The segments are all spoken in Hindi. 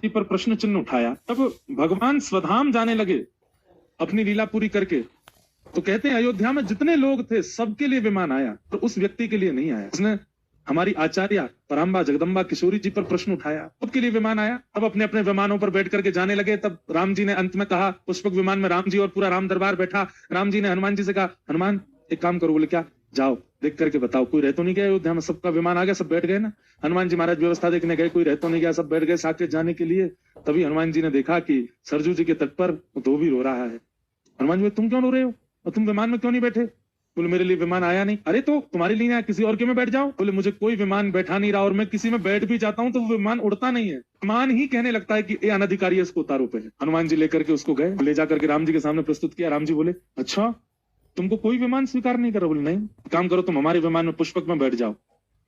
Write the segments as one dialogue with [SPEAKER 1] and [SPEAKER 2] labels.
[SPEAKER 1] जी पर प्रश्न चिन्ह उठाया, तब भगवान स्वधाम जाने लगे अपनी लीला पूरी करके। तो कहते हैं अयोध्या में जितने लोग थे सबके लिए विमान आया, तो उस व्यक्ति के लिए नहीं आया। उसने हमारी आचार्य पराम्बा जगदम्बा किशोरी जी पर प्रश्न उठाया, सबके लिए विमान आया। तब अपने अपने विमानों पर बैठ करके जाने लगे। तब राम जी ने अंत में कहा, पुष्पक विमान में राम जी और पूरा राम दरबार बैठा। राम जी ने हनुमान जी से कहा, हनुमान एक काम करो। बोले क्या? जाओ देख करके बताओ कोई रह तो नहीं गया अयोध्या में? सबका विमान आ गया, सब बैठ गए ना। हनुमान जी महाराज व्यवस्था देखने गए, कोई रह तो नहीं गया, सब बैठ गए साकेत जाने के लिए। तभी हनुमान जी ने देखा कि सरजू जी के तट पर धोबी रो रहा है। हनुमान जी, तुम क्यों रो रहे हो और तुम विमान में क्यों नहीं बैठे? बोले मेरे लिए विमान आया नहीं। अरे तो तुम्हारे लिए आया, किसी और के में बैठ जाओ। बोले मुझे कोई विमान बैठा नहीं रहा, और मैं किसी में बैठ भी जाता हूँ तो वो विमान उड़ता नहीं है। विमान ही कहने लगता है कि ये अनधिकारी है, इसको उतारो पे। हनुमान जी लेकर के उसको गए, ले जाकर के राम जी के सामने प्रस्तुत किया। राम जी बोले, अच्छा तुमको कोई विमान स्वीकार नहीं करा? बोले नहीं। काम करो, तुम हमारे विमान में पुष्पक में बैठ जाओ,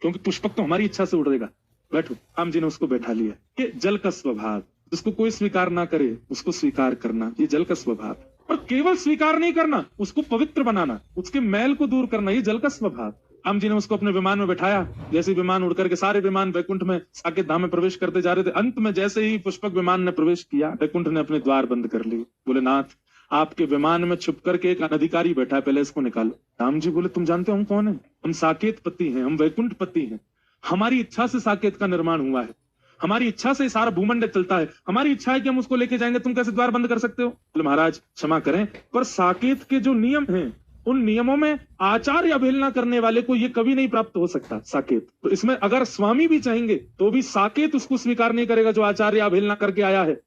[SPEAKER 1] क्योंकि पुष्पक तो हमारी इच्छा से उड़ेगा। बैठो। राम जी ने उसको बैठा लिया। ये जल का स्वभाव, जिसको कोई स्वीकार ना करे उसको स्वीकार करना, ये जल का स्वभाव। और केवल स्वीकार नहीं करना, उसको पवित्र बनाना, उसके मैल को दूर करना, ये जल का स्वभाव। राम जी ने उसको अपने विमान में बैठाया। जैसे विमान उड़ करके सारे विमान वैकुंठ में साकेत धाम में प्रवेश करते जा रहे थे, अंत में जैसे ही पुष्पक विमान ने प्रवेश किया, वैकुंठ ने अपने द्वार बंद कर लिए। बोले नाथ, आपके विमान में छुप करके एक अनधिकारी बैठा है, पहले इसको निकालो। राम जी बोले, तुम जानते हो हम कौन है? हम साकेत पति हैं, हम वैकुंठ पति हैं। हमारी इच्छा से साकेत का निर्माण हुआ है, हमारी इच्छा से सारा भूमंडल चलता है, हमारी इच्छा है कि हम उसको लेके जाएंगे, तुम कैसे द्वार बंद कर सकते हो? बोले महाराज क्षमा करें, पर साकेत के जो नियम हैं उन नियमों में आचार्य अवहेलना करने वाले को ये कभी नहीं प्राप्त हो सकता साकेत। तो इसमें अगर स्वामी भी चाहेंगे तो भी साकेत उसको स्वीकार नहीं करेगा जो आचार्य अवहेलना करके आया है।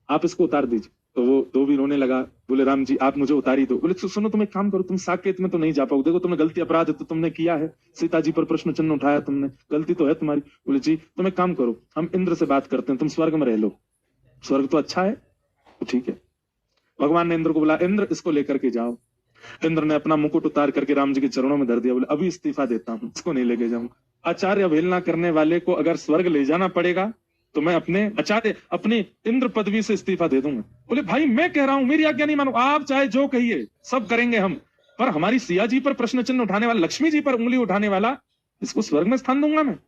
[SPEAKER 1] आप इसको उतार दीजिए। तो वो धोबी रोने लगा। बोले राम जी आप मुझे उतारी दो। बोले सुनो, तुम एक काम करो, तुम साकेत में तो नहीं जा पाओगे, देखो तुमने गलती अपराध तो तुमने किया है, सीता जी पर प्रश्न चिन्ह उठाया तुमने, गलती तो है तुम्हारी। बोले जी तुम एक काम करो, हम इंद्र से बात करते हैं, तुम स्वर्ग में रह लो, स्वर्ग तो अच्छा है। तो ठीक है। भगवान ने इंद्र को बोला, इंद्र इसको लेकर के जाओ। इंद्र ने अपना मुकुट उतार करके राम जी के चरणों में धर दिया। बोले अभी इस्तीफा देता हूँ, इसको नहीं लेके जाऊंगा। आचार्य अवहेलना करने वाले को अगर स्वर्ग ले जाना पड़ेगा तो मैं अपने आचार्य अपनी इंद्र पदवी से इस्तीफा दे दूंगा। बोले भाई मैं कह रहा हूं, मेरी आज्ञा नहीं मानो, आप चाहे जो कहिए सब करेंगे हम, पर हमारी सिया जी पर प्रश्न चिन्ह उठाने वाला, लक्ष्मी जी पर उंगली उठाने वाला, इसको स्वर्ग में स्थान दूंगा मैं।